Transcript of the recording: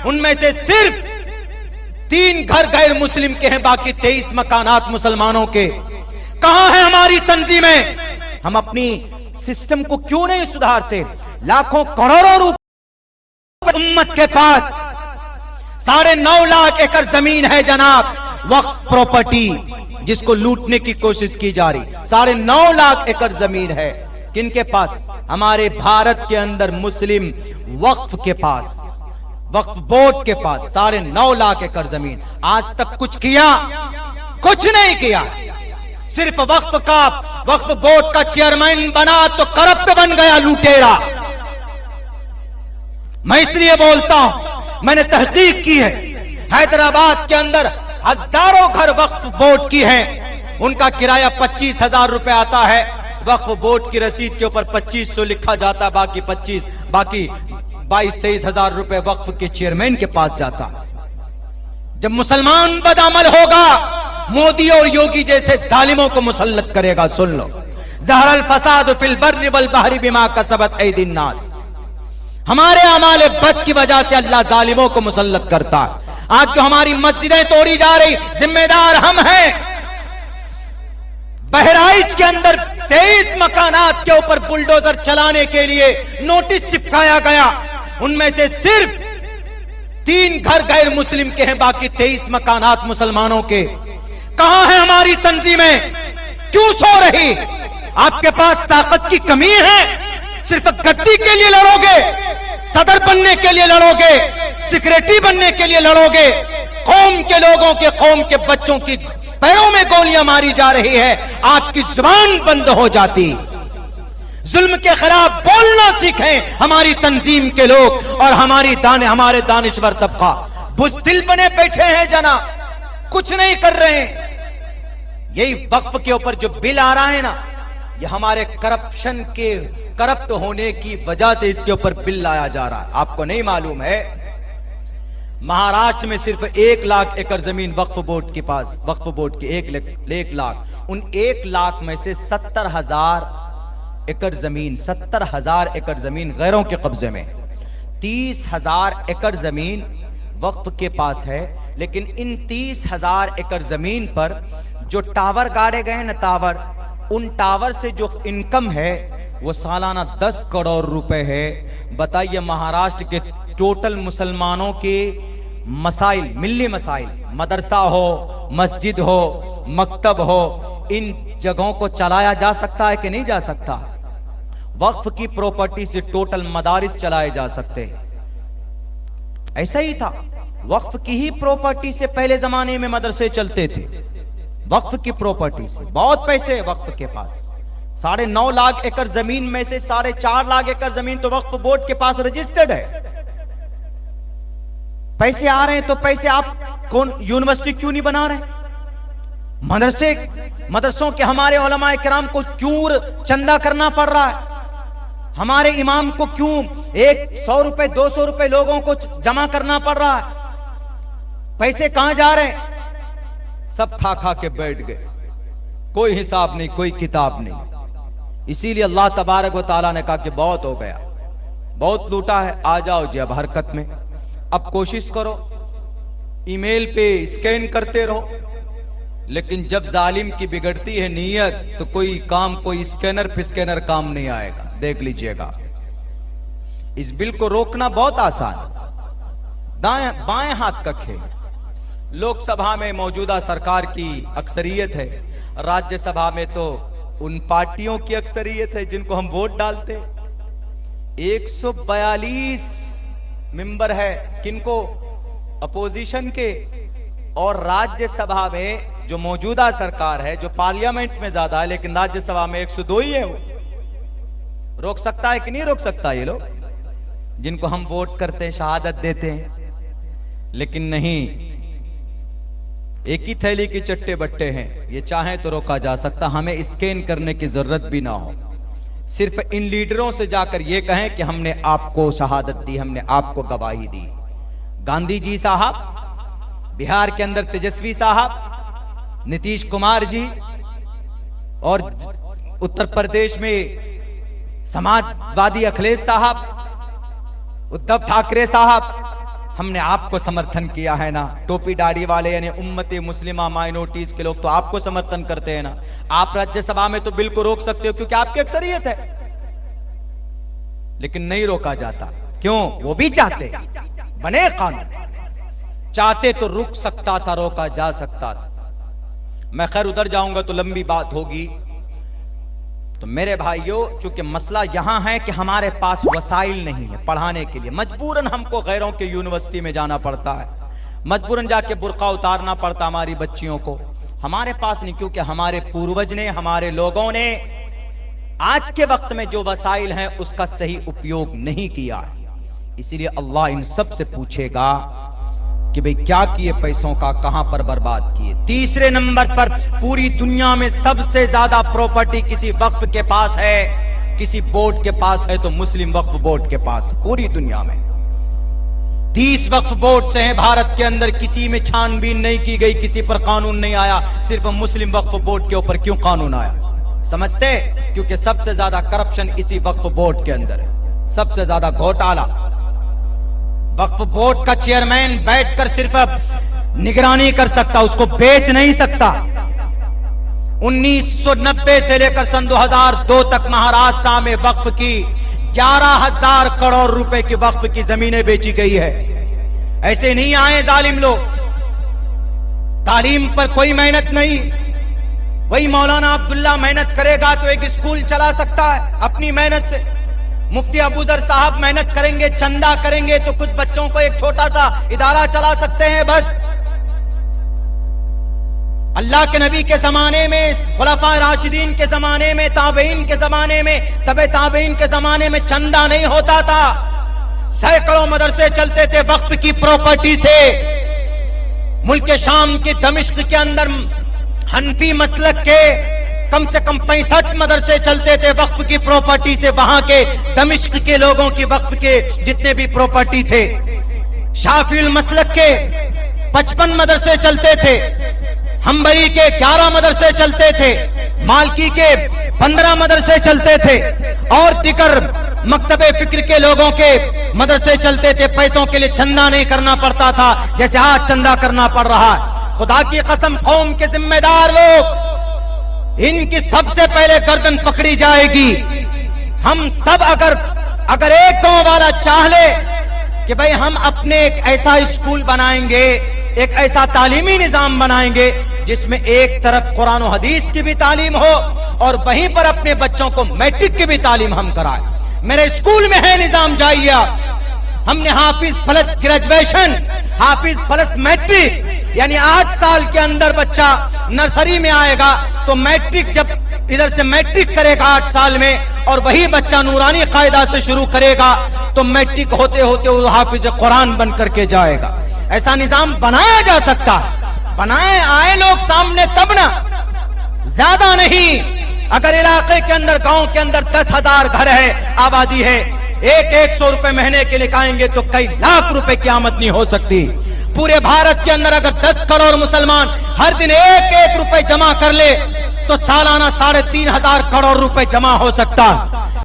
उनमें से सिर्फ 3 घर गैर मुस्लिम के हैं, बाकी 23 मकानात मुसलमानों के। कहां है हमारी तंजीमें? हम अपनी सिस्टम को क्यों नहीं सुधारते? लाखों करोड़ों रुपए उम्मत के पास, 9.5 लाख एकड़ जमीन है जनाब, वक्फ प्रॉपर्टी, जिसको लूटने की कोशिश की जा रही। 9.5 लाख एकड़ जमीन है किनके पास? हमारे भारत के अंदर मुस्लिम वक्फ के पास, वक्फ बोर्ड के पास 9.5 लाख एकड़ जमीन। आज तक कुछ किया? कुछ नहीं किया। सिर्फ वक्फ बोर्ड का चेयरमैन बना तो करप्ट बन गया, लुटेरा। मैं इसलिए बोलता हूं, मैंने तहकीक की है, हैदराबाद के अंदर हजारों घर वक्फ बोर्ड की हैं, उनका किराया 25,000 रुपए आता है। वक्फ बोर्ड की रसीद के ऊपर 2500 लिखा जाता, बाकी 22-23 हजार रुपए वक्फ के चेयरमैन के पास जाता। जब मुसलमान बदअमल होगा, मोदी और योगी जैसे जालिमों को मुसल्लत करेगा। सुन लो, ज़हरल फसाद फिल बर्रि वल बहरि बिमा कसबत ऐदिन नास। हमारे अमाल बद की वजह से अल्लाह जालिमों को मुसल्लत करता है। आज जो हमारी मस्जिदें तोड़ी जा रही, जिम्मेदार हम हैं। बहराइच के अंदर 23 मकानात के ऊपर बुलडोजर चलाने के लिए नोटिस चिपकाया गया, उनमें से सिर्फ 3 घर गैर मुस्लिम के हैं, बाकी 23 मकानात मुसलमानों के। कहां है हमारी तंजीमें? क्यों सो रही? आपके पास ताकत की कमी है? सिर्फ गद्दी के लिए लड़ोगे, सदर बनने के लिए लड़ोगे, सेक्रेटरी बनने के लिए लड़ोगे। कौम के लोगों के, कौम के बच्चों की पैरों में गोलियां मारी जा रही है, आपकी जुबान बंद हो जाती। जुल्म के खिलाफ बोलना सीखें हमारी तंजीम के लोग और हमारे दानिश्वर तबका। बुज़दिल बने बैठे हैं जना, कुछ नहीं कर रहे हैं। यही वक्फ के ऊपर जो बिल आ रहा है ना, ये हमारे करप्ट होने की वजह से इसके ऊपर बिल लाया जा रहा है। आपको नहीं मालूम है, महाराष्ट्र में सिर्फ 1 लाख एकड़ जमीन वक्फ बोर्ड के पास, वक्फ बोर्ड की 1 लाख, उन 1 लाख में से 70,000 एकड़ जमीन, 70,000 एकड़ जमीन गैरों के कब्जे में। 30,000 एकड़ जमीन वक्फ के पास है। लेकिन इन 30,000 एकड़ जमीन पर जो टावर गाड़े गए हैं ना, टावर, उन टावर से जो इनकम है वो सालाना 10 करोड़ रुपए है। बताइए, महाराष्ट्र के टोटल मुसलमानों के मसाइल, मिल्ली मसाइल, मदरसा हो, मस्जिद हो, मकतब हो, इन जगहों को चलाया जा सकता है कि नहीं जा सकता? वक्फ की प्रॉपर्टी से टोटल मदारिस चलाए जा सकते हैं। ऐसा ही था, वक्फ की ही प्रॉपर्टी से पहले जमाने में मदरसे चलते थे। वक्फ की प्रॉपर्टी से बहुत पैसे वक्फ के पास। 9.5 लाख एकड़ जमीन में से 4.5 लाख एकड़ जमीन तो वक्फ बोर्ड के पास रजिस्टर्ड है। पैसे आ रहे हैं तो पैसे आप कौन यूनिवर्सिटी क्यों नहीं बना रहे? मदरसों के हमारे उलमाए किराम को क्यों चंदा करना पड़ रहा है? हमारे इमाम को क्यों 100 रुपए 200 रुपए लोगों को जमा करना पड़ रहा है? पैसे कहां जा रहे हैं? सब खा खा के बैठ गए, कोई हिसाब नहीं, कोई किताब नहीं। इसीलिए अल्लाह तबारक व तआला ने कहा कि बहुत हो गया, बहुत लूटा है, आ जाओ जी अब हरकत में। अब कोशिश करो, ईमेल पे स्कैन करते रहो, लेकिन जब जालिम की बिगड़ती है नीयत तो कोई स्कैनर फिस्कैनर काम नहीं आएगा। देख लीजिएगा, इस बिल को रोकना बहुत आसान, बाएं हाथ का खेल। लोकसभा में मौजूदा सरकार की अक्सरियत है, राज्यसभा में तो उन पार्टियों की अक्सरियत है जिनको हम वोट डालते। 142 मेंबर है, किनको? अपोजिशन के। और राज्यसभा में जो मौजूदा सरकार है, जो पार्लियामेंट में ज्यादा है, लेकिन राज्यसभा में 102 ही है। वो रोक सकता है कि नहीं रोक सकता? ये लोग जिनको हम वोट करते हैं, शहादत देते हैं, लेकिन नहीं, एक ही थैली की चट्टे बट्टे हैं। ये चाहे तो रोका जा सकता, हमें स्कैन करने की जरूरत भी ना हो। सिर्फ इन लीडरों से जाकर ये कहें कि हमने आपको शहादत दी, हमने आपको गवाही दी। गांधी जी साहब, बिहार के अंदर तेजस्वी साहब, नीतीश कुमार जी, और उत्तर प्रदेश में समाजवादी अखिलेश साहब, उद्धव ठाकरे साहब, हमने आपको समर्थन किया है ना। टोपी दाढ़ी वाले यानी उम्मती मुस्लिमा माइनॉरिटीज के लोग तो आपको समर्थन करते हैं ना। आप राज्यसभा में तो बिल को रोक सकते हो क्योंकि आपकी अक्सरियत है, लेकिन नहीं रोका जाता। क्यों? वो भी चाहते, बने कानून, चाहते तो रुक सकता था, रोका जा सकता था। मैं खैर उधर जाऊंगा तो लंबी बात होगी। तो मेरे भाइयों, चूंकि मसला यहां है कि हमारे पास वसाइल नहीं है पढ़ाने के लिए, मजबूरन हमको गैरों के यूनिवर्सिटी में जाना पड़ता है, मजबूरन जाके बुर्का उतारना पड़ता हमारी बच्चियों को। हमारे पास नहीं, क्योंकि हमारे पूर्वज ने, हमारे लोगों ने आज के वक्त में जो वसाइल हैं उसका सही उपयोग नहीं किया है। इसीलिए अल्लाह इन सब से पूछेगा कि भाई क्या किए पैसों का, कहां पर बर्बाद किए। तीसरे नंबर पर पूरी दुनिया में सबसे ज्यादा प्रॉपर्टी किसी वक्फ के पास है, किसी बोर्ड के पास है तो मुस्लिम वक्फ बोर्ड के पास। पूरी दुनिया में 30 वक्फ बोर्ड से हैं भारत के अंदर, किसी में छानबीन नहीं की गई, किसी पर कानून नहीं आया, सिर्फ मुस्लिम वक्फ बोर्ड के ऊपर क्यों कानून आया? समझते? क्योंकि सबसे ज्यादा करप्शन इसी वक्फ बोर्ड के अंदर है, सबसे ज्यादा घोटाला। वक्फ बोर्ड का चेयरमैन बैठकर सिर्फ निगरानी कर सकता, उसको बेच नहीं सकता। 1990 से लेकर सन 2002 तक महाराष्ट्र में वक्फ की 11,000 करोड़ रुपए की वक्फ की जमीनें बेची गई है। ऐसे नहीं आए जालिम लोग। तालीम पर कोई मेहनत नहीं, वही मौलाना अब्दुल्ला मेहनत करेगा तो एक स्कूल चला सकता है अपनी मेहनत से। मुफ्ती अबूजर साहब मेहनत करेंगे, चंदा करेंगे तो कुछ बच्चों को एक छोटा सा इदारा चला सकते हैं बस। अल्लाह के नबी के जमाने में, खुलफा राशिदीन के जमाने में, ताबईन के जमाने में, तबे ताबईन के जमाने में चंदा नहीं होता था। सैकड़ों मदरसे चलते थे वक्फ की प्रॉपर्टी से। मुल्क शाम के दमिश्क के अंदर हनफी मसलक के कम से कम 65 मदरसे चलते थे वक्फ की प्रॉपर्टी से। वहां के दमिश्क के लोगों की वक्फ के जितने भी प्रॉपर्टी थे। शाफिल मसलक के 55 मदरसे चलते थे, हम्बली के 11 मदरसे चलते थे, मालकी के 15 मदरसे चलते थे, और दिकर मकतबे फिक्र के लोगों के मदरसे चलते थे। पैसों के लिए चंदा नहीं करना पड़ता था जैसे आज चंदा करना पड़ रहा है। खुदा की कसम, कौम के जिम्मेदार लोग, इनकी सबसे पहले गर्दन पकड़ी जाएगी। हम सब अगर एक गांव वाला चाह ले कि भाई हम अपने एक ऐसा स्कूल बनाएंगे, एक ऐसा तालीमी निजाम बनाएंगे जिसमें एक तरफ कुरान और हदीस की भी तालीम हो और वहीं पर अपने बच्चों को मैट्रिक की भी तालीम हम कराएं। मेरे स्कूल में है निजाम जाइया, हमने हाफिज प्लस ग्रेजुएशन, हाफिज प्लस मैट्रिक, यानी 8 साल के अंदर बच्चा नर्सरी में आएगा तो मैट्रिक, जब इधर से मैट्रिक करेगा 8 साल में और वही बच्चा नूरानी कायदा से शुरू करेगा तो मैट्रिक होते होते वो हाफिज कुरान बन करके जाएगा। ऐसा निजाम बनाया जा सकता है। बनाए आए लोग सामने तब ना, ज्यादा नहीं। अगर इलाके के अंदर, गांव के अंदर 10,000 घर है, आबादी है, 100 रुपए महीने के निकालेंगे तो कई लाख रुपए की आमदनी हो सकती। पूरे भारत के अंदर अगर 10 करोड़ मुसलमान हर दिन 1 रुपए जमा कर ले तो सालाना 3,500 करोड़ रुपए जमा हो सकता।